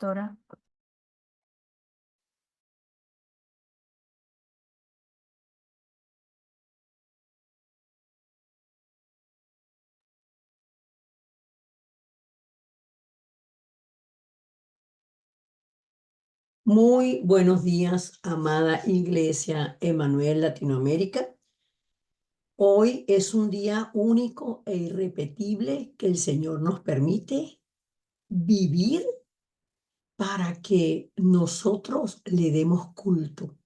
Doctora. Muy buenos días, amada Iglesia Emanuel Latinoamérica. Hoy es un día único e irrepetible que el Señor nos permite vivir para que nosotros le demos culto,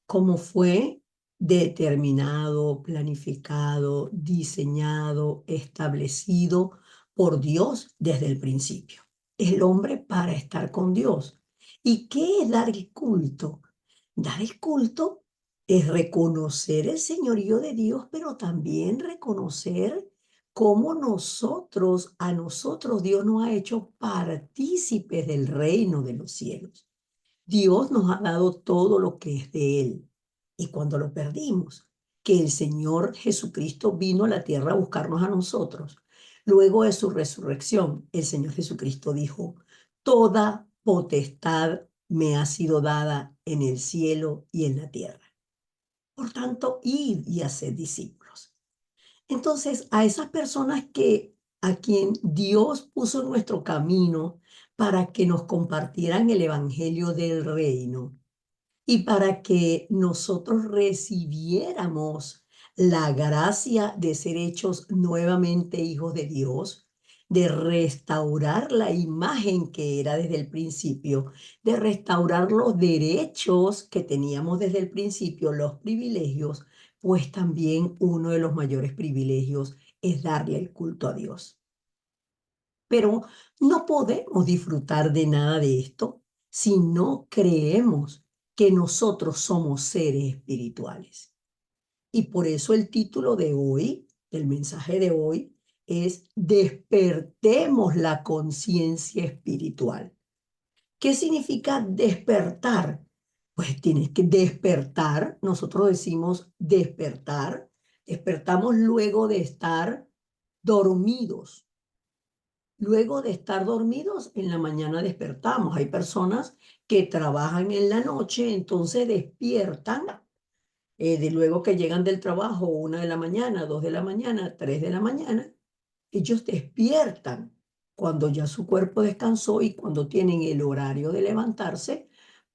como fue determinado, planificado, diseñado, establecido por Dios desde el principio. El hombre para estar con Dios. ¿Y qué es dar culto? Dar el culto es reconocer el señorío de Dios, pero también reconocer cómo a nosotros Dios nos ha hecho partícipes del reino de los cielos. Dios nos ha dado todo lo que es de Él. Y cuando lo perdimos, que el Señor Jesucristo vino a la tierra a buscarnos a nosotros, luego de su resurrección, el Señor Jesucristo dijo, toda potestad me ha sido dada en el cielo y en la tierra. Por tanto, id y haced discípulos. Entonces, a esas personas a quien Dios puso en nuestro camino para que nos compartieran el evangelio del reino y para que nosotros recibiéramos la gracia de ser hechos nuevamente hijos de Dios, de restaurar la imagen que era desde el principio, de restaurar los derechos que teníamos desde el principio, los privilegios, pues también uno de los mayores privilegios es darle el culto a Dios. Pero no podemos disfrutar de nada de esto si no creemos que nosotros somos seres espirituales. Y por eso el título de hoy, del mensaje de hoy, es Despertemos la conciencia espiritual. ¿Qué significa despertar? Pues tienes que despertar, nosotros decimos despertar, despertamos luego de estar dormidos. Luego de estar dormidos, en la mañana despertamos. Hay personas que trabajan en la noche, entonces despiertan de luego que llegan del trabajo, 1 de la mañana, 2 de la mañana, 3 de la mañana, ellos despiertan cuando ya su cuerpo descansó y cuando tienen el horario de levantarse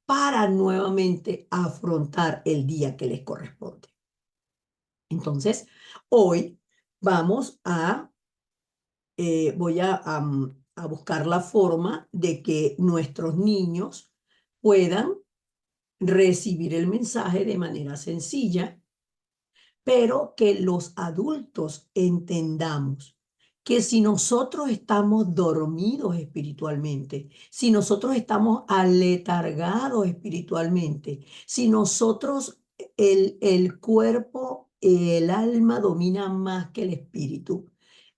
para nuevamente afrontar el día que les corresponde. Entonces, hoy vamos a voy a buscar la forma de que nuestros niños puedan recibir el mensaje de manera sencilla, pero que los adultos entendamos que si nosotros estamos dormidos espiritualmente, si nosotros estamos aletargados espiritualmente, si nosotros, el cuerpo, el alma domina más que el espíritu,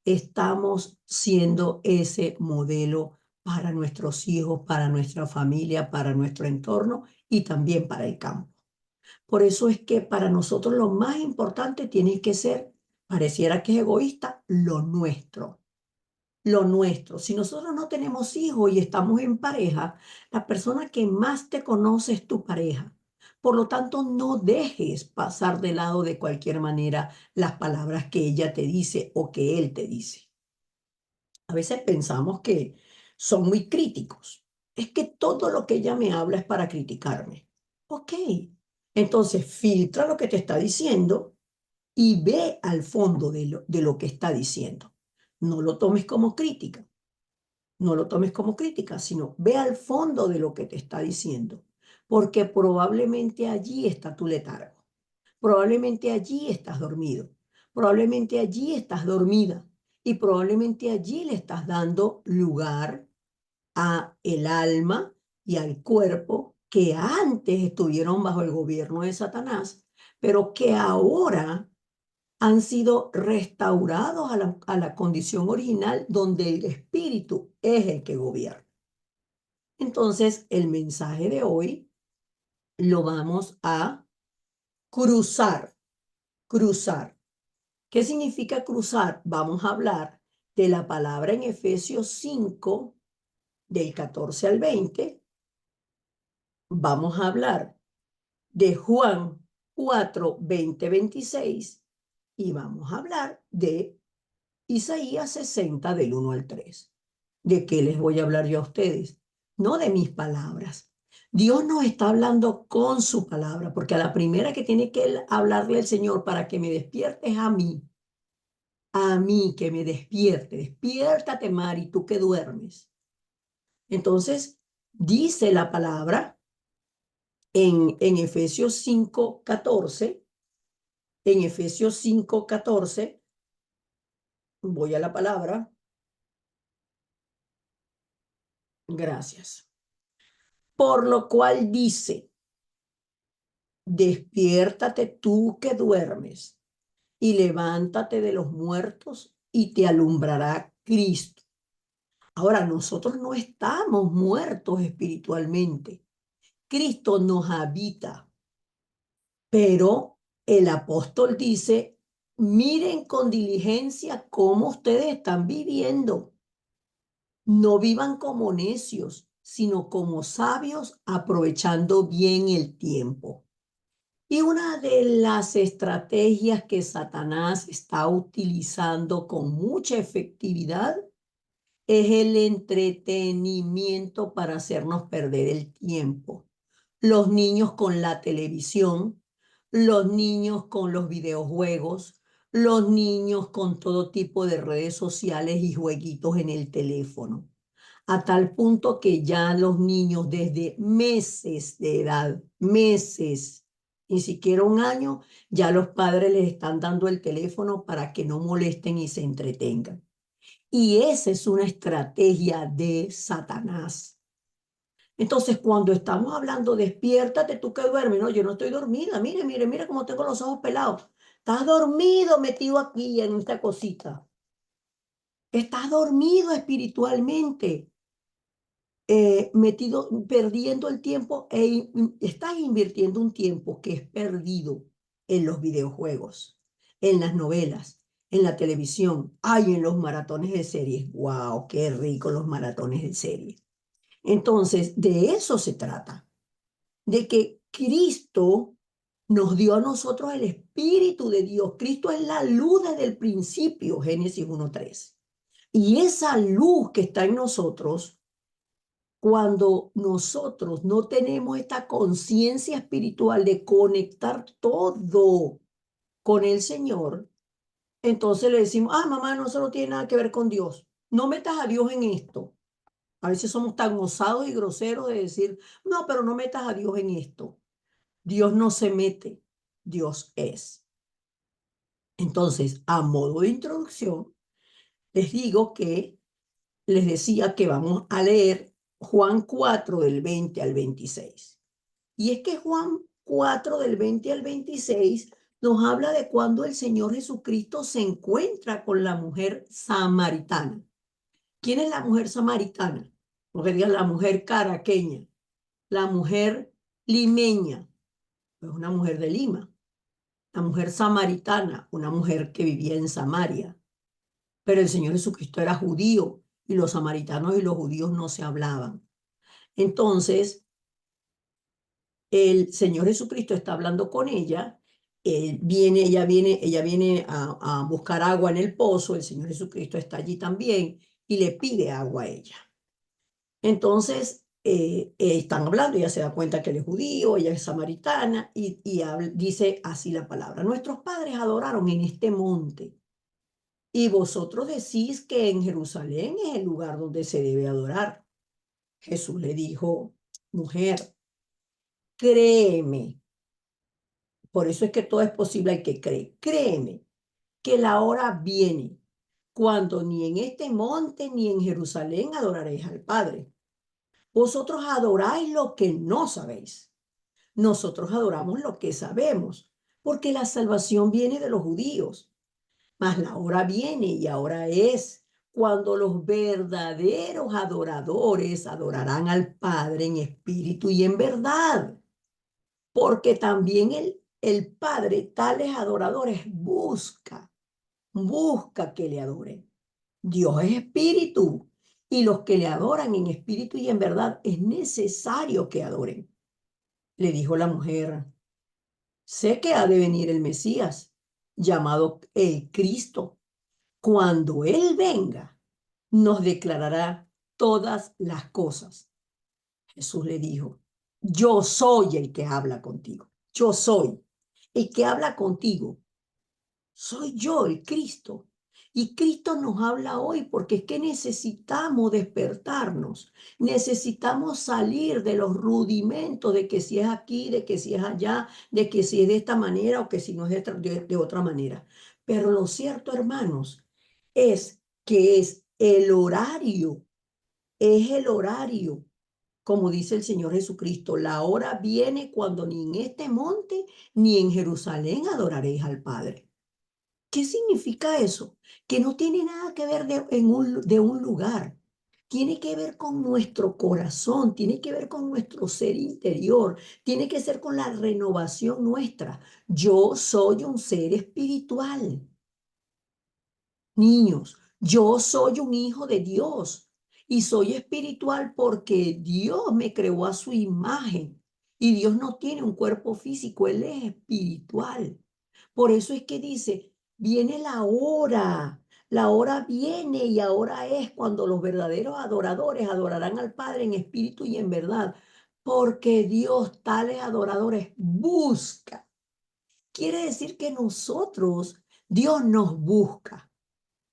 estamos siendo ese modelo para nuestros hijos, para nuestra familia, para nuestro entorno y también para el campo. Por eso es que para nosotros lo más importante tiene que ser, pareciera que es egoísta, lo nuestro. Lo nuestro. Si nosotros no tenemos hijos y estamos en pareja, la persona que más te conoce es tu pareja. Por lo tanto, no dejes pasar de lado de cualquier manera las palabras que ella te dice o que él te dice. A veces pensamos que son muy críticos. Es que todo lo que ella me habla es para criticarme. Ok, entonces filtra lo que te está diciendo y ve al fondo de lo que está diciendo. No lo tomes como crítica, no lo tomes como crítica, sino ve al fondo de lo que te está diciendo, porque probablemente allí está tu letargo, probablemente allí estás dormido, probablemente allí estás dormida y probablemente allí le estás dando lugar a el alma y al cuerpo que antes estuvieron bajo el gobierno de Satanás, pero que ahora han sido restaurados a la condición original donde el espíritu es el que gobierna. Entonces, el mensaje de hoy lo vamos a cruzar, cruzar. ¿Qué significa cruzar? Vamos a hablar de la palabra en Efesios 5, del 14 al 20, vamos a hablar de Juan 4, 20, 26 y vamos a hablar de Isaías 60 del 1 al 3. ¿De qué les voy a hablar yo a ustedes? No de mis palabras. Dios nos está hablando con su palabra, porque a la primera que tiene que hablarle el Señor para que me despierte es a mí que me despierte. Despiértate, Mari, tú que duermes. Entonces, dice la palabra en Efesios 5:14, en Efesios 5:14, voy a la palabra, gracias. Por lo cual dice, despiértate tú que duermes y levántate de los muertos y te alumbrará Cristo. Ahora, nosotros no estamos muertos espiritualmente. Cristo nos habita, pero el apóstol dice, miren con diligencia cómo ustedes están viviendo. No vivan como necios, sino como sabios, aprovechando bien el tiempo. Y una de las estrategias que Satanás está utilizando con mucha efectividad es el entretenimiento para hacernos perder el tiempo. Los niños con la televisión, los niños con los videojuegos, los niños con todo tipo de redes sociales y jueguitos en el teléfono, a tal punto que ya los niños desde meses de edad, meses, ni siquiera un año, ya los padres les están dando el teléfono para que no molesten y se entretengan. Y esa es una estrategia de Satanás. Entonces, cuando estamos hablando, despiértate tú que duermes, no, yo no estoy dormida, mire, mire, mire cómo tengo los ojos pelados. Estás dormido metido aquí en esta cosita. Estás dormido espiritualmente. Metido, perdiendo el tiempo estás invirtiendo un tiempo que es perdido en los videojuegos, en las novelas, en la televisión, ay, en los maratones de series. ¡Wow! ¡Qué rico los maratones de series! Entonces, de eso se trata, de que Cristo nos dio a nosotros el Espíritu de Dios. Cristo es la luz desde el principio, Génesis 1:3. Y esa luz que está en nosotros, cuando nosotros no tenemos esta conciencia espiritual de conectar todo con el Señor, entonces le decimos, ah, mamá, no, eso no tiene nada que ver con Dios. No metas a Dios en esto. A veces somos tan osados y groseros de decir, no, pero no metas a Dios en esto. Dios no se mete, Dios es. Entonces, a modo de introducción, les digo que les decía que vamos a leer Juan 4 del 20 al 26. Y es que Juan 4 del 20 al 26 nos habla de cuando el Señor Jesucristo se encuentra con la mujer samaritana. ¿Quién es la mujer samaritana? No que digan la mujer caraqueña, la mujer limeña, es una mujer de Lima. La mujer samaritana, una mujer que vivía en Samaria. Pero el Señor Jesucristo era judío y los samaritanos y los judíos no se hablaban. Entonces, el Señor Jesucristo está hablando con ella, ella viene a buscar agua en el pozo, el Señor Jesucristo está allí también y le pide agua a ella. Entonces, están hablando, ella se da cuenta que él es judío, ella es samaritana y dice así la palabra, nuestros padres adoraron en este monte y vosotros decís que en Jerusalén es el lugar donde se debe adorar. Jesús le dijo, mujer, créeme. Por eso es que todo es posible al que cree. Créeme que la hora viene cuando ni en este monte ni en Jerusalén adoraréis al Padre. Vosotros adoráis lo que no sabéis. Nosotros adoramos lo que sabemos, porque la salvación viene de los judíos. Mas la hora viene y ahora es cuando los verdaderos adoradores adorarán al Padre en espíritu y en verdad, porque también el Padre, tales adoradores, busca que le adoren. Dios es espíritu y los que le adoran en espíritu y en verdad es necesario que adoren. Le dijo la mujer, sé que ha de venir el Mesías, llamado el Cristo. Cuando Él venga, nos declarará todas las cosas. Jesús le dijo, yo soy el que habla contigo. Yo soy el que habla contigo. Soy yo, el Cristo. Y Cristo nos habla hoy porque es que necesitamos despertarnos, necesitamos salir de los rudimentos de que si es aquí, de que si es allá, de que si es de esta manera o que si no es de otra manera. Pero lo cierto, hermanos, es que es el horario, como dice el Señor Jesucristo, la hora viene cuando ni en este monte ni en Jerusalén adoraréis al Padre. ¿Qué significa eso? Que no tiene nada que ver de un lugar. Tiene que ver con nuestro corazón, tiene que ver con nuestro ser interior, tiene que ser con la renovación nuestra. Yo soy un ser espiritual. Niños, yo soy un hijo de Dios y soy espiritual porque Dios me creó a su imagen y Dios no tiene un cuerpo físico, Él es espiritual. Por eso es que dice, viene la hora viene y ahora es cuando los verdaderos adoradores adorarán al Padre en espíritu y en verdad, porque Dios tales adoradores busca. Quiere decir que Dios nos busca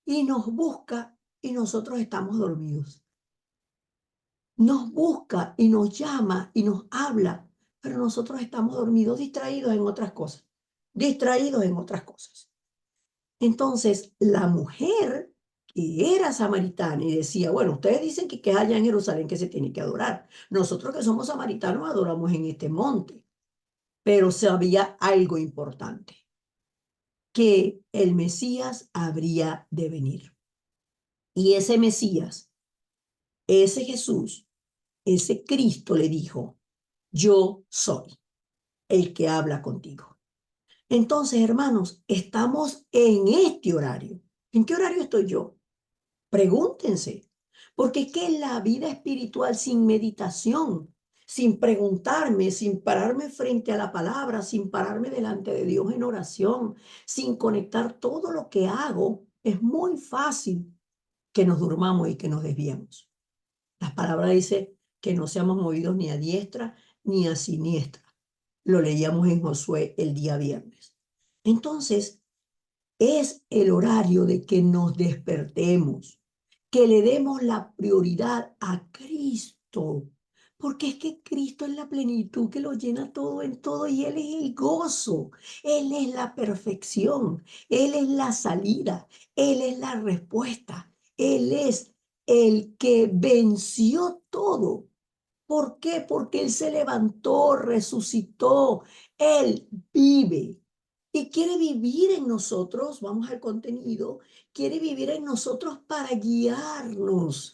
y nos busca y nosotros estamos dormidos. Nos busca y nos llama y nos habla, pero nosotros estamos dormidos, distraídos en otras cosas, distraídos en otras cosas. Entonces, la mujer que era samaritana y decía, bueno, ustedes dicen que es allá en Jerusalén que se tiene que adorar. Nosotros que somos samaritanos adoramos en este monte, pero sabía algo importante, que el Mesías habría de venir. Y ese Mesías, ese Jesús, ese Cristo le dijo, yo soy el que habla contigo. Entonces, hermanos, estamos en este horario. ¿En qué horario estoy yo? Pregúntense, porque es que la vida espiritual sin meditación, sin preguntarme, sin pararme frente a la palabra, sin pararme delante de Dios en oración, sin conectar todo lo que hago, es muy fácil que nos durmamos y que nos desviemos. La palabra dice que no seamos movidos ni a diestra ni a siniestra. Lo leíamos en Josué el día viernes. Entonces, es el horario de que nos despertemos, que le demos la prioridad a Cristo, porque es que Cristo es la plenitud que lo llena todo en todo y Él es el gozo, Él es la perfección, Él es la salida, Él es la respuesta, Él es el que venció todo. ¿Por qué? Porque Él se levantó, resucitó, Él vive y quiere vivir en nosotros, vamos al contenido, quiere vivir en nosotros para guiarnos,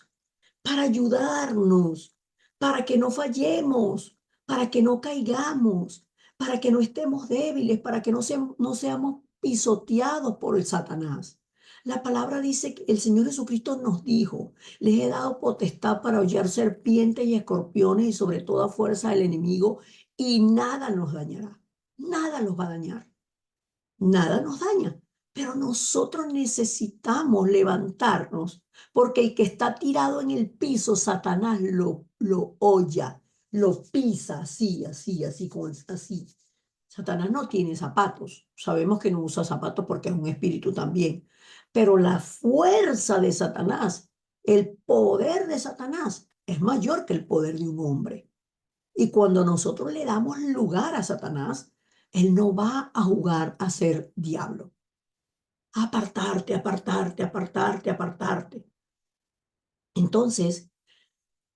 para ayudarnos, para que no fallemos, para que no caigamos, para que no estemos débiles, para que no seamos pisoteados por el Satanás. La palabra dice que el Señor Jesucristo nos dijo, les he dado potestad para hollar serpientes y escorpiones y sobre toda fuerza del enemigo y nada nos dañará, nada los va a dañar, nada nos daña. Pero nosotros necesitamos levantarnos porque el que está tirado en el piso, Satanás lo holla, lo pisa así, así, así, así. Satanás no tiene zapatos. Sabemos que no usa zapatos porque es un espíritu también. Pero la fuerza de Satanás, el poder de Satanás es mayor que el poder de un hombre. Y cuando nosotros le damos lugar a Satanás, él no va a jugar a ser diablo. Apartarte, apartarte, apartarte, apartarte. Entonces,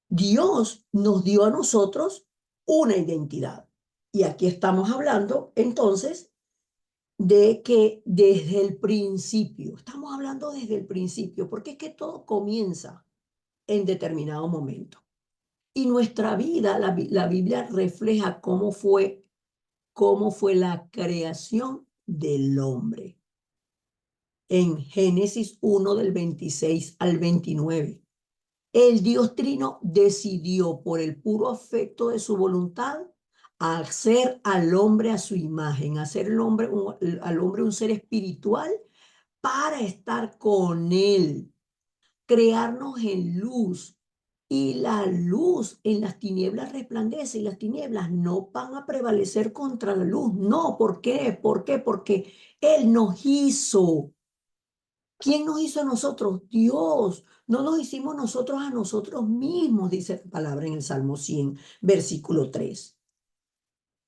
Dios nos dio a nosotros una identidad. Y aquí estamos hablando entonces de que desde el principio, estamos hablando desde el principio, porque es que todo comienza en determinado momento. Y nuestra vida, la Biblia refleja cómo fue la creación del hombre. En Génesis 1 del 26 al 29. El Dios Trino decidió por el puro afecto de su voluntad hacer al hombre a su imagen, hacer al hombre un ser espiritual para estar con él, crearnos en luz. Y la luz en las tinieblas resplandece y las tinieblas no van a prevalecer contra la luz. No, ¿por qué? ¿Por qué? Porque Él nos hizo. ¿Quién nos hizo a nosotros? Dios. No nos hicimos nosotros a nosotros mismos, dice la palabra en el Salmo 100, versículo 3.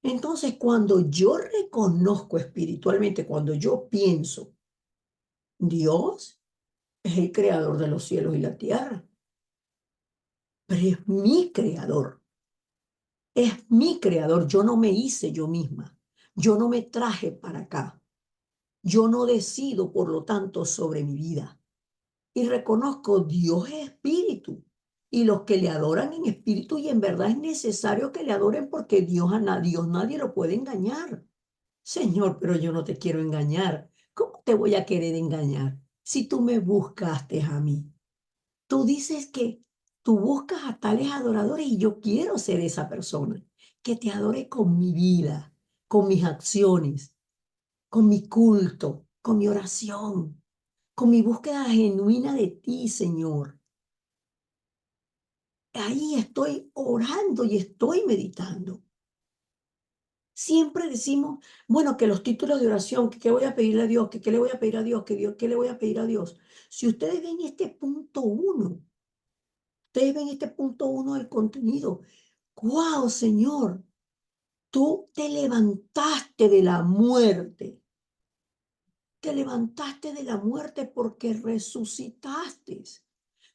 Entonces, cuando yo reconozco espiritualmente, cuando yo pienso, Dios es el creador de los cielos y la tierra, pero es mi creador, es mi creador. Yo no me hice yo misma, yo no me traje para acá, yo no decido, por lo tanto, sobre mi vida. Y reconozco, Dios es espíritu. Y los que le adoran en espíritu y en verdad es necesario que le adoren porque Dios nadie lo puede engañar. Señor, pero yo no te quiero engañar. ¿Cómo te voy a querer engañar si tú me buscaste a mí? Tú dices que tú buscas a tales adoradores y yo quiero ser esa persona que te adore con mi vida, con mis acciones, con mi culto, con mi oración, con mi búsqueda genuina de ti, Señor. Ahí estoy orando y estoy meditando. Siempre decimos, bueno, que los títulos de oración, que qué voy a pedirle a Dios, que qué le voy a pedir a Dios, que Dios, qué le voy a pedir a Dios. Si ustedes ven este punto uno, ustedes ven este punto uno del contenido. ¡Wow, Señor! Tú te levantaste de la muerte. Te levantaste de la muerte porque resucitaste.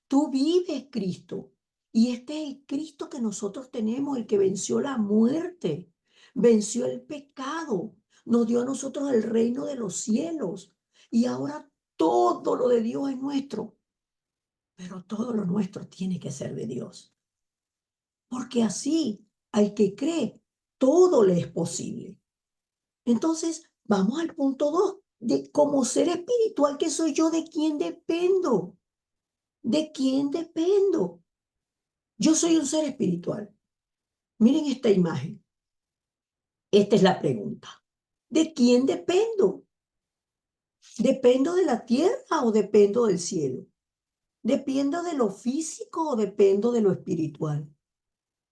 Tú vives, Cristo. Y este es el Cristo que nosotros tenemos, el que venció la muerte, venció el pecado, nos dio a nosotros el reino de los cielos. Y ahora todo lo de Dios es nuestro, pero todo lo nuestro tiene que ser de Dios. Porque así al que cree, todo le es posible. Entonces, vamos al punto 2 de como ser espiritual que soy yo, ¿de quién dependo? ¿De quién dependo? Yo soy un ser espiritual. Miren esta imagen. Esta es la pregunta. ¿De quién dependo? ¿Dependo de la tierra o dependo del cielo? ¿Dependo de lo físico o dependo de lo espiritual?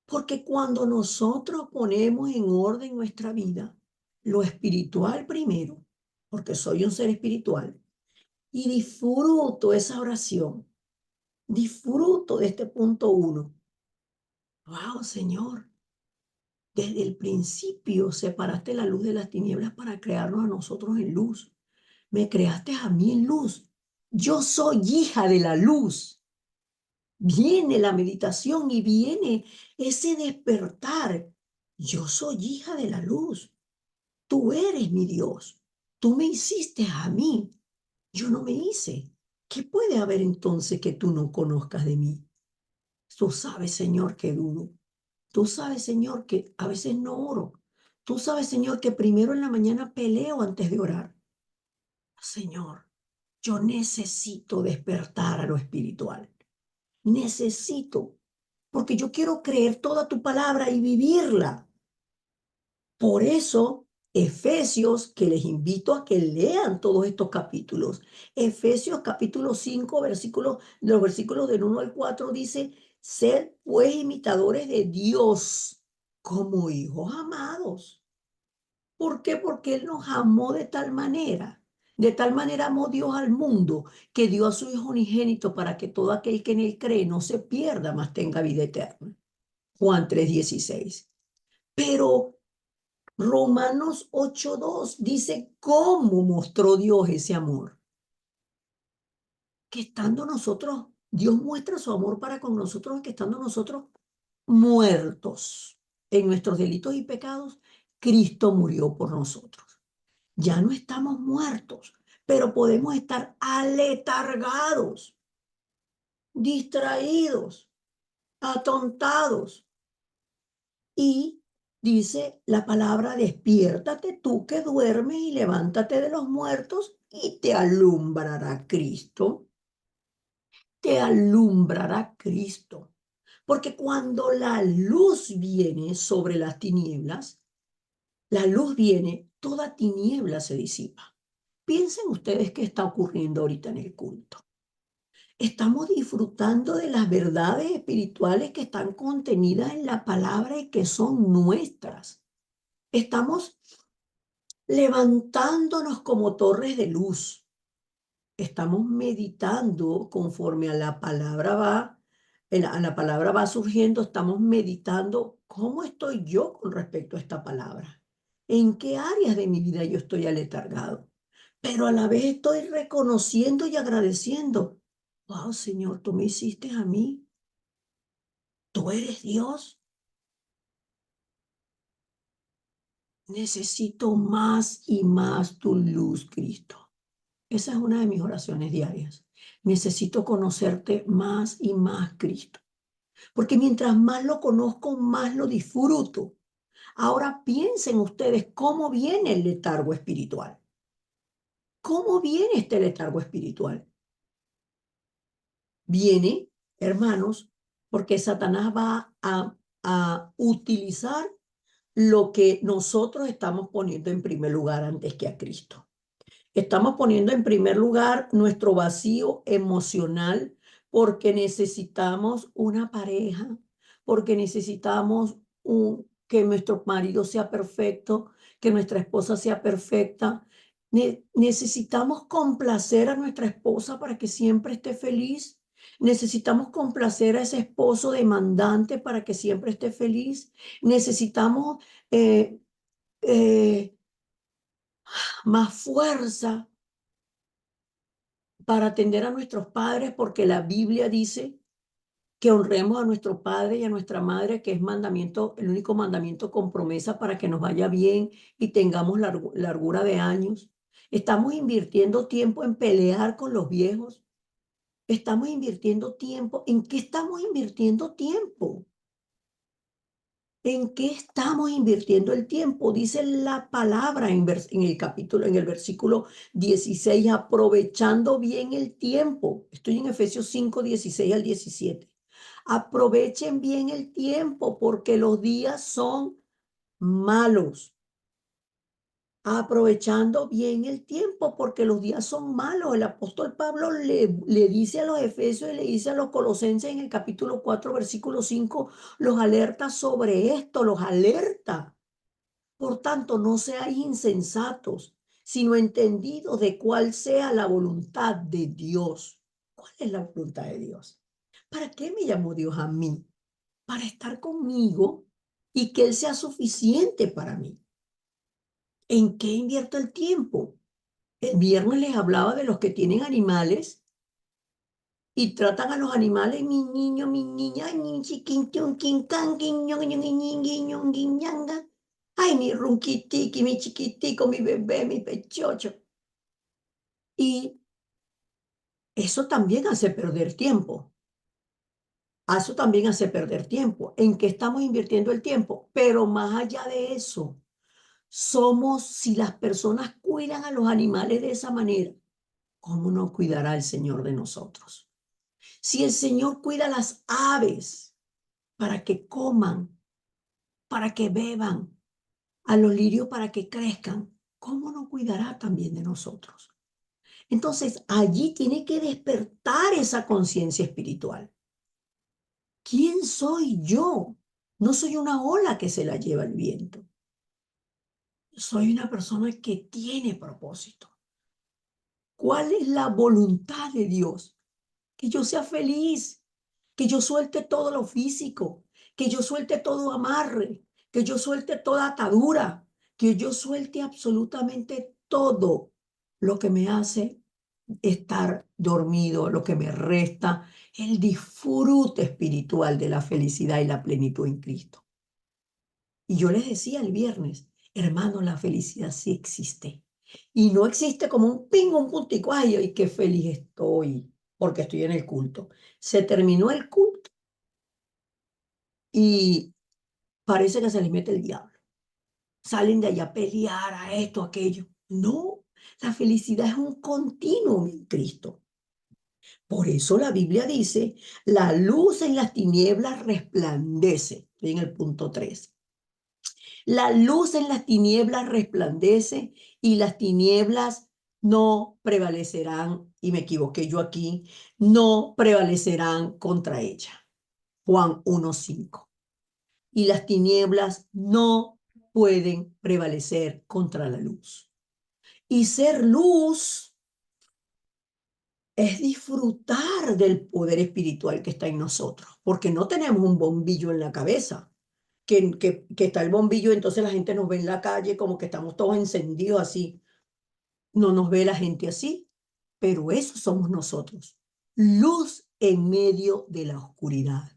Porque cuando nosotros ponemos en orden nuestra vida, lo espiritual primero, porque soy un ser espiritual, y disfruto esa oración, disfruto de este punto uno. Wow, Señor, desde el principio separaste la luz de las tinieblas para crearnos a nosotros en luz. Me creaste a mí en luz. Yo soy hija de la luz. Viene la meditación y viene ese despertar. Yo soy hija de la luz. Tú eres mi Dios. Tú me hiciste a mí. Yo no me hice. ¿Qué puede haber entonces que tú no conozcas de mí? Tú sabes, Señor, que dudo. Tú sabes, Señor, que a veces no oro. Tú sabes, Señor, que primero en la mañana peleo antes de orar. Señor, yo necesito despertar a lo espiritual. Necesito, porque yo quiero creer toda tu palabra y vivirla. Por eso, Efesios, que les invito a que lean todos estos capítulos. Efesios capítulo 5, los versículos del 1 al 4 dice, sed pues imitadores de Dios como hijos amados. ¿Por qué? Porque Él nos amó de tal manera. De tal manera amó Dios al mundo que dio a su Hijo unigénito para que todo aquel que en Él cree no se pierda, mas tenga vida eterna. Juan 3:16. Pero Romanos 8:2 dice cómo mostró Dios ese amor. Que estando nosotros, Dios muestra su amor para con nosotros, que estando nosotros muertos en nuestros delitos y pecados, Cristo murió por nosotros. Ya no estamos muertos, pero podemos estar aletargados, distraídos, atontados. Y dice la palabra, despiértate tú que duermes y levántate de los muertos y te alumbrará Cristo. te alumbrará Cristo. Porque cuando la luz viene sobre las tinieblas, la luz viene, toda tiniebla se disipa. Piensen ustedes qué está ocurriendo ahorita en el culto. Estamos disfrutando de las verdades espirituales que están contenidas en la palabra y que son nuestras. Estamos levantándonos como torres de luz. Estamos meditando conforme a la palabra va, a la palabra va surgiendo, estamos meditando cómo estoy yo con respecto a esta palabra, en qué áreas de mi vida yo estoy aletargado, pero a la vez estoy reconociendo y agradeciendo. Wow, Señor, tú me hiciste a mí, tú eres Dios, necesito más y más tu luz, Cristo. Esa es una de mis oraciones diarias. Necesito conocerte más y más, Cristo. Porque mientras más lo conozco, más lo disfruto. Ahora piensen ustedes cómo viene el letargo espiritual. ¿Cómo viene este letargo espiritual? Viene, hermanos, porque Satanás va a utilizar lo que nosotros estamos poniendo en primer lugar antes que a Cristo. Estamos poniendo en primer lugar nuestro vacío emocional porque necesitamos una pareja, porque necesitamos que nuestro marido sea perfecto, que nuestra esposa sea perfecta. Necesitamos complacer a nuestra esposa para que siempre esté feliz. Necesitamos complacer a ese esposo demandante para que siempre esté feliz. Necesitamos eh, eh, más fuerza para atender a nuestros padres, porque la Biblia dice que honremos a nuestro padre y a nuestra madre, que es mandamiento, el único mandamiento con promesa para que nos vaya bien y tengamos largura de años. Estamos invirtiendo tiempo en pelear con los viejos. Estamos invirtiendo tiempo. ¿En qué estamos invirtiendo tiempo? ¿En qué estamos invirtiendo el tiempo? Dice la palabra en el capítulo, en el versículo 16, aprovechando bien el tiempo. Estoy en Efesios 5, 16 al 17. Aprovechen bien el tiempo porque los días son malos. Aprovechando bien el tiempo porque los días son malos. El apóstol Pablo le dice a los efesios y le dice a los colosenses en el capítulo 4 versículo 5, los alerta sobre esto, los alerta. Por tanto, no seáis insensatos, sino entendidos de cuál sea la voluntad de Dios. ¿Cuál es la voluntad de Dios? ¿Para qué me llamó Dios a mí? Para estar conmigo y que Él sea suficiente para mí. ¿En qué invierto el tiempo? El viernes les hablaba de los que tienen animales y tratan a los animales, mi niño, mi niña, mi chiquin, chun, quin, can, quin, ñon, ñon, ñin, guin, ñon, guin, ñanga. Ay, mi runquitiqui, mi chiquitico, mi bebé, mi pechocho. Y eso también hace perder tiempo. Eso también hace perder tiempo. ¿En qué estamos invirtiendo el tiempo? Pero más allá de eso, si las personas cuidan a los animales de esa manera, ¿cómo no cuidará el Señor de nosotros? Si el Señor cuida las aves para que coman, para que beban, a los lirios para que crezcan, ¿cómo no cuidará también de nosotros? Entonces, allí tiene que despertar esa conciencia espiritual. ¿Quién soy yo? No soy una ola que se la lleva el viento. Soy una persona que tiene propósito. ¿Cuál es la voluntad de Dios? Que yo sea feliz, que yo suelte todo lo físico, que yo suelte todo amarre, que yo suelte toda atadura, que yo suelte absolutamente todo lo que me hace estar dormido, lo que me resta el disfrute espiritual de la felicidad y la plenitud en Cristo. Y yo les decía el viernes, hermano, la felicidad sí existe. Y no existe como un pingo, un puntico, ay, ay, qué feliz estoy, porque estoy en el culto. Se terminó el culto y parece que se les mete el diablo. Salen de allá a pelear a esto, a aquello. No, la felicidad es un continuo en Cristo. Por eso la Biblia dice, la luz en las tinieblas resplandece. Estoy en el punto 3. La luz en las tinieblas resplandece y las tinieblas no prevalecerán, y me equivoqué yo aquí, no prevalecerán contra ella. Juan 1:5. Y las tinieblas no pueden prevalecer contra la luz. Y ser luz es disfrutar del poder espiritual que está en nosotros, porque no tenemos un bombillo en la cabeza, que está el bombillo, entonces la gente nos ve en la calle como que estamos todos encendidos así. No nos ve la gente así, pero eso somos nosotros, luz en medio de la oscuridad.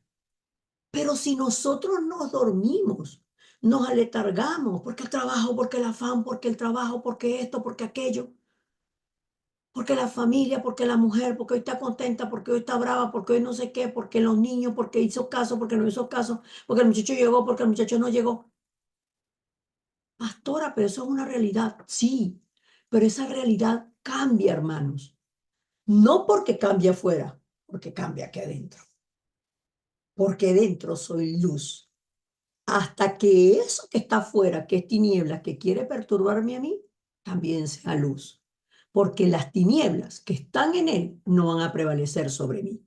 Pero si nosotros nos dormimos, nos aletargamos, porque el trabajo, porque el afán, porque el trabajo, porque esto, porque aquello, porque la familia, porque la mujer, porque hoy está contenta, porque hoy está brava, porque hoy no sé qué, porque los niños, porque hizo caso, porque no hizo caso, porque el muchacho llegó, porque el muchacho no llegó. Pastora, pero eso es una realidad, sí, pero esa realidad cambia, hermanos. No porque cambia afuera, porque cambia aquí adentro. Porque dentro soy luz. Hasta que eso que está afuera, que es tinieblas, que quiere perturbarme a mí, también sea luz. Porque las tinieblas que están en él no van a prevalecer sobre mí.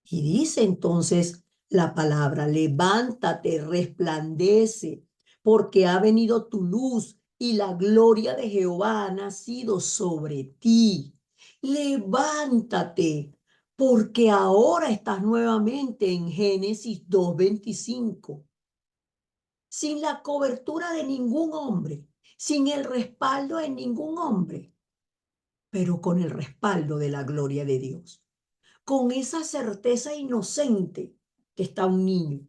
Y dice entonces la palabra, levántate, resplandece, porque ha venido tu luz y la gloria de Jehová ha nacido sobre ti. Levántate, porque ahora estás nuevamente en Génesis 2:25, sin la cobertura de ningún hombre, sin el respaldo de ningún hombre, pero con el respaldo de la gloria de Dios, con esa certeza inocente que está un niño,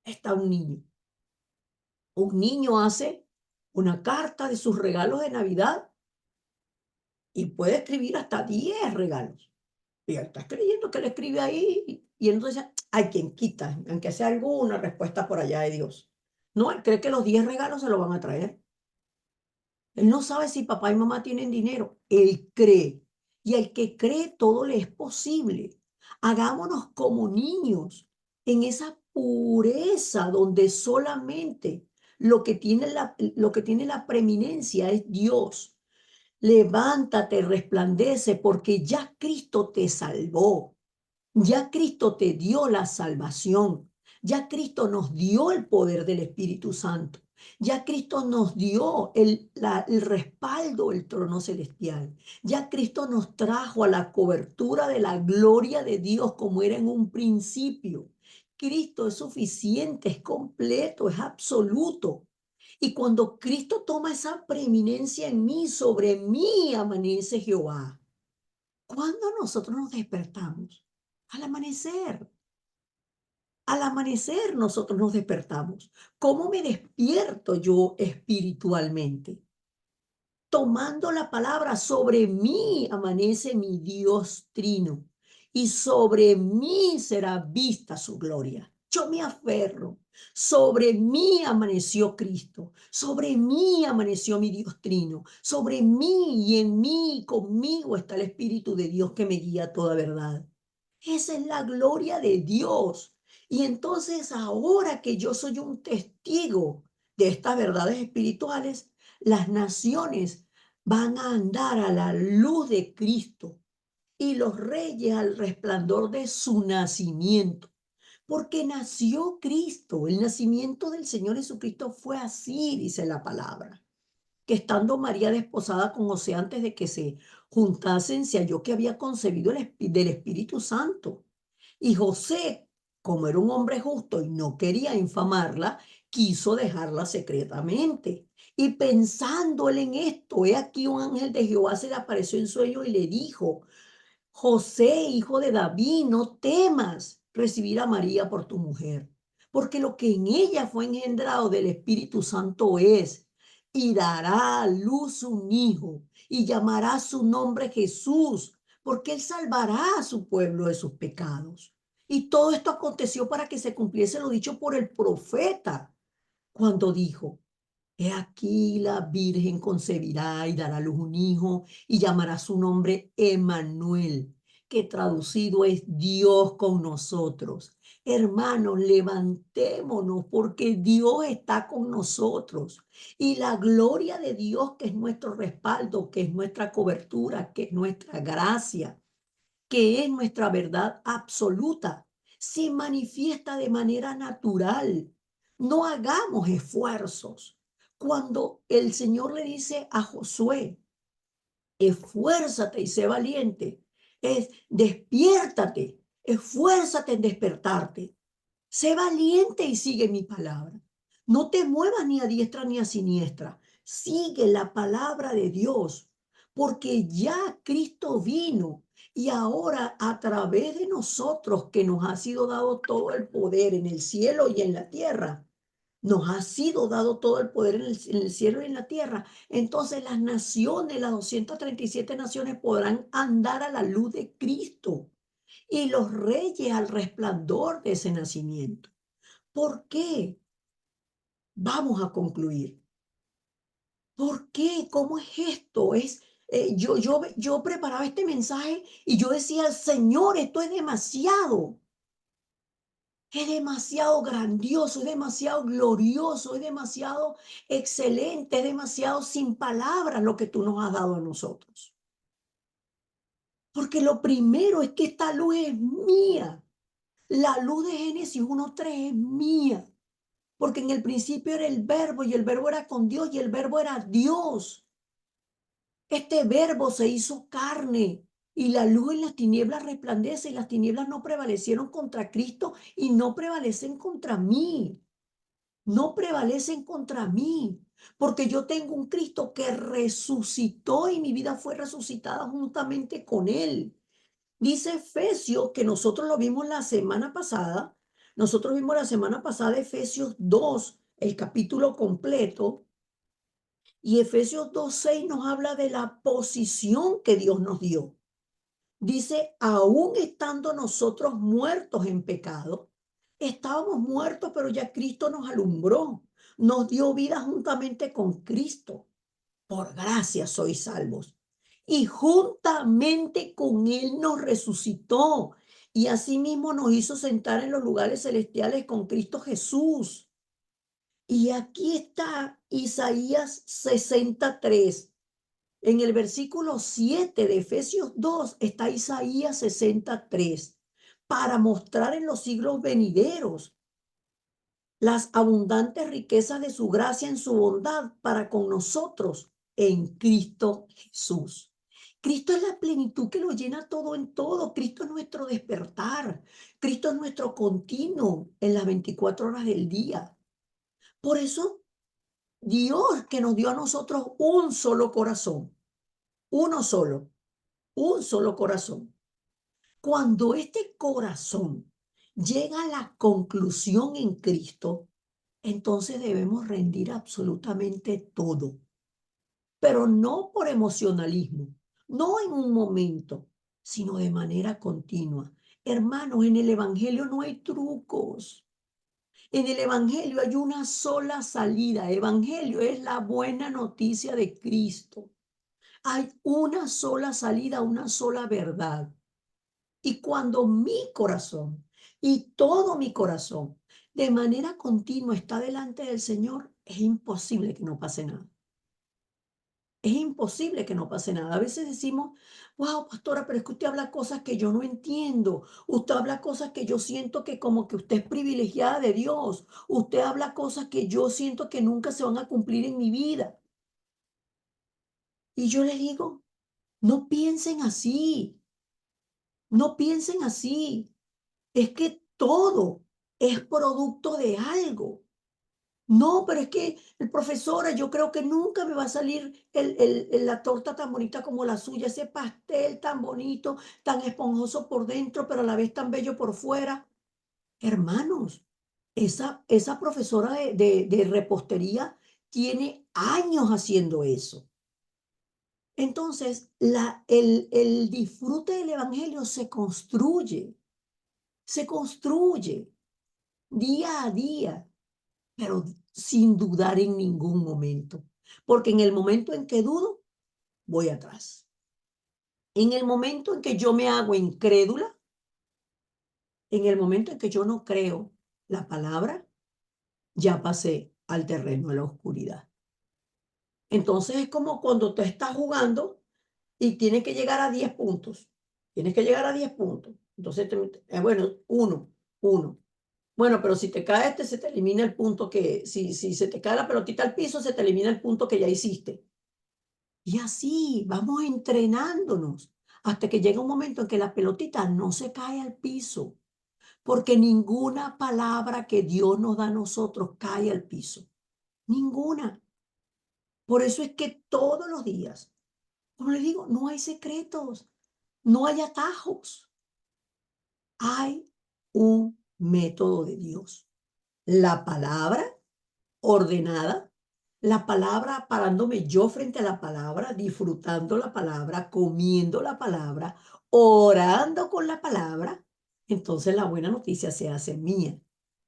está un niño. Un niño hace una carta de sus regalos de Navidad y puede escribir hasta 10 regalos. Y él está creyendo que le escribe ahí y entonces hay quien quita, aunque sea alguna respuesta por allá de Dios. No, él cree que los 10 regalos se lo van a traer. Él no sabe si papá y mamá tienen dinero. Él cree. Y al que cree todo le es posible. Hagámonos como niños en esa pureza donde solamente lo que tiene la preeminencia es Dios. Levántate, resplandece, porque ya Cristo te salvó. Ya Cristo te dio la salvación. Ya Cristo nos dio el poder del Espíritu Santo. Ya Cristo nos dio el respaldo del trono celestial. Ya Cristo nos trajo a la cobertura de la gloria de Dios como era en un principio. Cristo es suficiente, es completo, es absoluto. Y cuando Cristo toma esa preeminencia en mí, sobre mí amanece Jehová. ¿Cuándo nosotros nos despertamos? Al amanecer. Al amanecer nosotros nos despertamos. ¿Cómo me despierto yo espiritualmente? Tomando la palabra, sobre mí amanece mi Dios trino y sobre mí será vista su gloria. Yo me aferro. Sobre mí amaneció Cristo, sobre mí amaneció mi Dios trino, sobre mí y en mí y conmigo está el Espíritu de Dios que me guía a toda verdad. Esa es la gloria de Dios. Y entonces ahora que yo soy un testigo de estas verdades espirituales, las naciones van a andar a la luz de Cristo y los reyes al resplandor de su nacimiento. Porque nació Cristo, el nacimiento del Señor Jesucristo fue así, dice la palabra. Que estando María desposada con José antes de que se juntasen, se halló que había concebido del Espíritu Santo. Y José, como era un hombre justo y no quería infamarla, quiso dejarla secretamente. Y pensando él en esto, he aquí un ángel de Jehová se le apareció en sueño y le dijo: José, hijo de David, no temas recibir a María por tu mujer, porque lo que en ella fue engendrado del Espíritu Santo es, y dará a luz un hijo, y llamará su nombre Jesús, porque él salvará a su pueblo de sus pecados. Y todo esto aconteció para que se cumpliese lo dicho por el profeta, cuando dijo: He aquí la Virgen concebirá y dará a luz un hijo y llamará su nombre Emmanuel, que traducido es Dios con nosotros. Hermanos, levantémonos porque Dios está con nosotros. Y la gloria de Dios, que es nuestro respaldo, que es nuestra cobertura, que es nuestra gracia, que es nuestra verdad absoluta, se manifiesta de manera natural. No hagamos esfuerzos. Cuando el Señor le dice a Josué, esfuérzate y sé valiente, es despiértate, esfuérzate en despertarte, sé valiente y sigue mi palabra. No te muevas ni a diestra ni a siniestra. Sigue la palabra de Dios, porque ya Cristo vino y ahora a través de nosotros que nos ha sido dado todo el poder en el cielo y en la tierra, nos ha sido dado todo el poder en el cielo y en la tierra. Entonces las naciones, las 237 naciones podrán andar a la luz de Cristo y los reyes al resplandor de ese nacimiento. ¿Por qué? Vamos a concluir. ¿Por qué? ¿Cómo es esto? Yo preparaba este mensaje y yo decía, Señor, esto es demasiado grandioso, es demasiado glorioso, es demasiado excelente, es demasiado sin palabras lo que tú nos has dado a nosotros. Porque lo primero es que esta luz es mía. La luz de Génesis 1:3 es mía. Porque en el principio era el verbo y el verbo era con Dios y el verbo era Dios. Este verbo se hizo carne y la luz en las tinieblas resplandece y las tinieblas no prevalecieron contra Cristo y no prevalecen contra mí. No prevalecen contra mí, porque yo tengo un Cristo que resucitó y mi vida fue resucitada juntamente con Él. Dice Efesios, que nosotros lo vimos la semana pasada, nosotros vimos la semana pasada Efesios 2, el capítulo completo, y Efesios 2:6 nos habla de la posición que Dios nos dio. Dice, aún estando nosotros muertos en pecado, estábamos muertos, pero ya Cristo nos alumbró, nos dio vida juntamente con Cristo. Por gracia sois salvos. Y juntamente con Él nos resucitó y asimismo nos hizo sentar en los lugares celestiales con Cristo Jesús. Y aquí está Isaías 63. En el versículo 7 de Efesios 2 está Isaías 63 para mostrar en los siglos venideros las abundantes riquezas de su gracia en su bondad para con nosotros en Cristo Jesús. Cristo es la plenitud que lo llena todo en todo. Cristo es nuestro despertar. Cristo es nuestro continuo en las 24 horas del día. Por eso, Dios que nos dio a nosotros un solo corazón, uno solo, un solo corazón. Cuando este corazón llega a la conclusión en Cristo, entonces debemos rendir absolutamente todo, pero no por emocionalismo, no en un momento, sino de manera continua. Hermanos, en el Evangelio no hay trucos. En el Evangelio hay una sola salida. Evangelio es la buena noticia de Cristo. Hay una sola salida, una sola verdad. Y cuando mi corazón y todo mi corazón de manera continua está delante del Señor, es imposible que no pase nada. Es imposible que no pase nada. A veces decimos, wow, pastora, pero es que usted habla cosas que yo no entiendo. Usted habla cosas que yo siento que como que usted es privilegiada de Dios. Usted habla cosas que yo siento que nunca se van a cumplir en mi vida. Y yo les digo, no piensen así, no piensen así. Es que todo es producto de algo. No, pero es que, profesora, yo creo que nunca me va a salir la torta tan bonita como la suya, ese pastel tan bonito, tan esponjoso por dentro, pero a la vez tan bello por fuera. Hermanos, esa profesora de repostería tiene años haciendo eso. Entonces, el disfrute del evangelio se construye día a día, pero sin dudar en ningún momento, porque en el momento en que dudo, voy atrás. En el momento en que yo me hago incrédula, en el momento en que yo no creo la palabra, ya pasé al terreno de la oscuridad. Entonces es como cuando tú estás jugando y tienes que llegar a 10 puntos. Tienes que llegar a 10 puntos. Entonces, bueno, uno. Bueno, pero si te cae este, se te elimina el punto que, si se te cae la pelotita al piso, se te elimina el punto que ya hiciste. Y así vamos entrenándonos hasta que llega un momento en que la pelotita no se cae al piso, porque ninguna palabra que Dios nos da a nosotros cae al piso. Ninguna. Por eso es que todos los días, como les digo, no hay secretos, no hay atajos. Hay un método de Dios. La palabra ordenada, la palabra parándome yo frente a la palabra, disfrutando la palabra, comiendo la palabra, orando con la palabra, entonces la buena noticia se hace mía.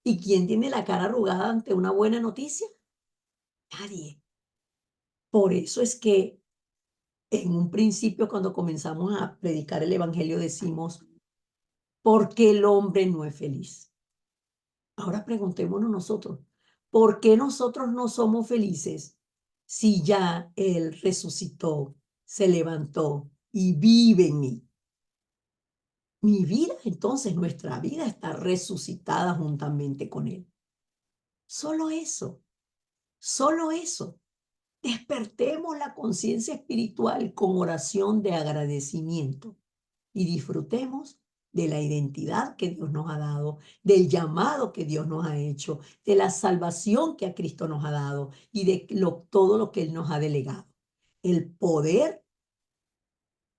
¿Y quién tiene la cara arrugada ante una buena noticia? Nadie. Por eso es que en un principio, cuando comenzamos a predicar el evangelio, decimos, ¿por qué el hombre no es feliz? Ahora preguntémonos nosotros, ¿por qué nosotros no somos felices si ya Él resucitó, se levantó y vive en mí? Mi vida, entonces nuestra vida está resucitada juntamente con Él. Solo eso, solo eso. Despertemos la conciencia espiritual con oración de agradecimiento y disfrutemos de la identidad que Dios nos ha dado, del llamado que Dios nos ha hecho, de la salvación que a Cristo nos ha dado y de todo lo que Él nos ha delegado. El poder,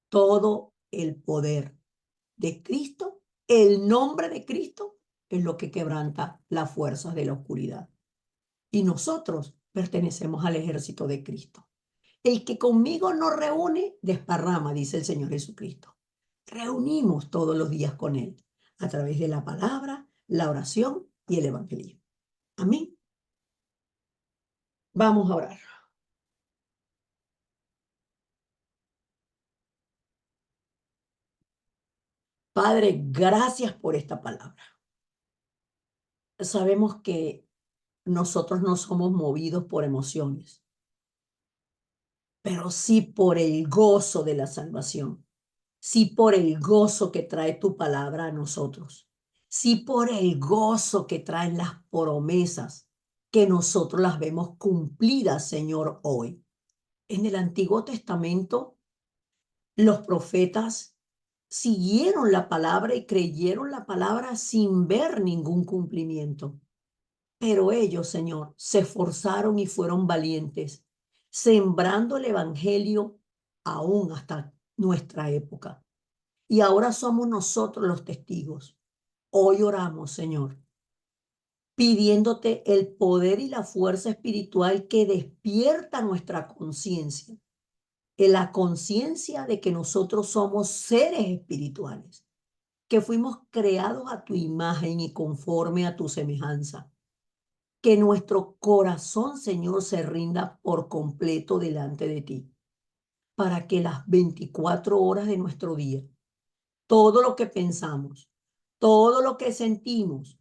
todo el poder de Cristo, el nombre de Cristo es lo que quebranta las fuerzas de la oscuridad. Y nosotros pertenecemos al ejército de Cristo. El que conmigo no reúne, desparrama, dice el Señor Jesucristo. Reunimos todos los días con Él a través de la palabra, la oración y el evangelio. Amén. Vamos a orar. Padre, gracias por esta palabra. Sabemos que nosotros no somos movidos por emociones, pero sí por el gozo de la salvación. Sí por el gozo que trae tu palabra a nosotros. Sí por el gozo que traen las promesas que nosotros las vemos cumplidas, Señor, hoy. En el Antiguo Testamento, los profetas siguieron la palabra y creyeron la palabra sin ver ningún cumplimiento. Pero ellos, Señor, se esforzaron y fueron valientes, sembrando el Evangelio aún hasta nuestra época. Y ahora somos nosotros los testigos. Hoy oramos, Señor, pidiéndote el poder y la fuerza espiritual que despierta nuestra conciencia, en la conciencia de que nosotros somos seres espirituales, que fuimos creados a tu imagen y conforme a tu semejanza. Que nuestro corazón, Señor, se rinda por completo delante de ti, para que las 24 horas de nuestro día, todo lo que pensamos, todo lo que sentimos,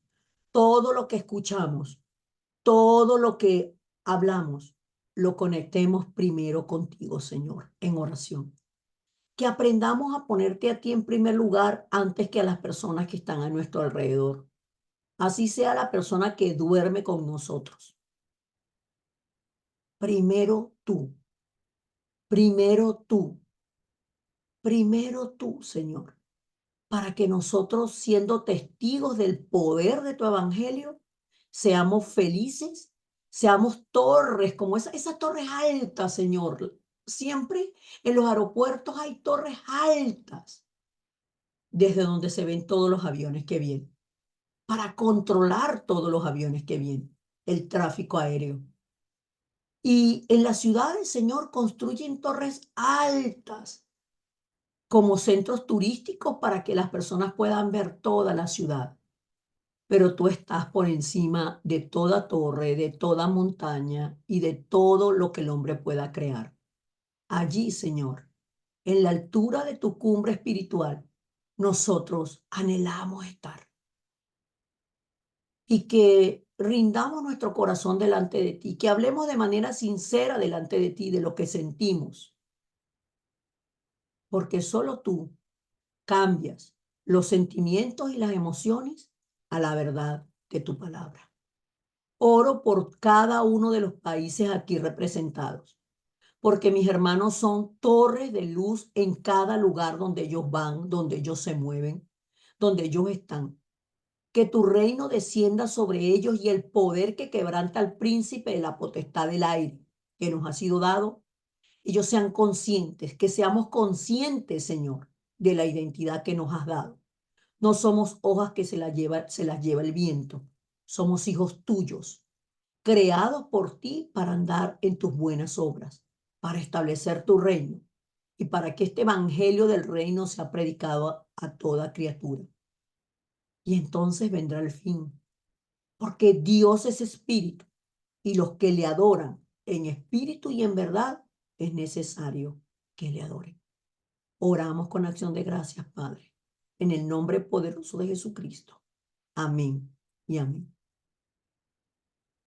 todo lo que escuchamos, todo lo que hablamos, lo conectemos primero contigo, Señor, en oración. Que aprendamos a ponerte a ti en primer lugar antes que a las personas que están a nuestro alrededor. Así sea la persona que duerme con nosotros. Primero tú, primero tú, primero tú, Señor, para que nosotros, siendo testigos del poder de tu evangelio, seamos felices, seamos torres, como esas torres altas, Señor. Siempre en los aeropuertos hay torres altas, desde donde se ven todos los aviones que vienen, para controlar todos los aviones que vienen, el tráfico aéreo. Y en las ciudades, Señor, construyen torres altas como centros turísticos para que las personas puedan ver toda la ciudad. pero tú estás por encima de toda torre, de toda montaña y de todo lo que el hombre pueda crear. Allí, Señor, en la altura de tu cumbre espiritual, nosotros anhelamos estar y que rindamos nuestro corazón delante de ti, que hablemos de manera sincera delante de ti de lo que sentimos, porque solo tú cambias los sentimientos y las emociones a la verdad de tu palabra. Oro por cada uno de los países aquí representados, porque mis hermanos son torres de luz en cada lugar donde ellos van, donde ellos se mueven, donde ellos están. Que tu reino descienda sobre ellos y el poder que quebranta al príncipe de la potestad del aire que nos ha sido dado, ellos sean conscientes, que seamos conscientes, Señor, de la identidad que nos has dado. No somos hojas que se las lleva el viento. Somos hijos tuyos, creados por ti para andar en tus buenas obras, para establecer tu reino y para que este evangelio del reino sea predicado a toda criatura. Y entonces vendrá el fin, porque Dios es espíritu y los que le adoran en espíritu y en verdad es necesario que le adoren. Oramos con acción de gracias, Padre, en el nombre poderoso de Jesucristo. Amén y amén.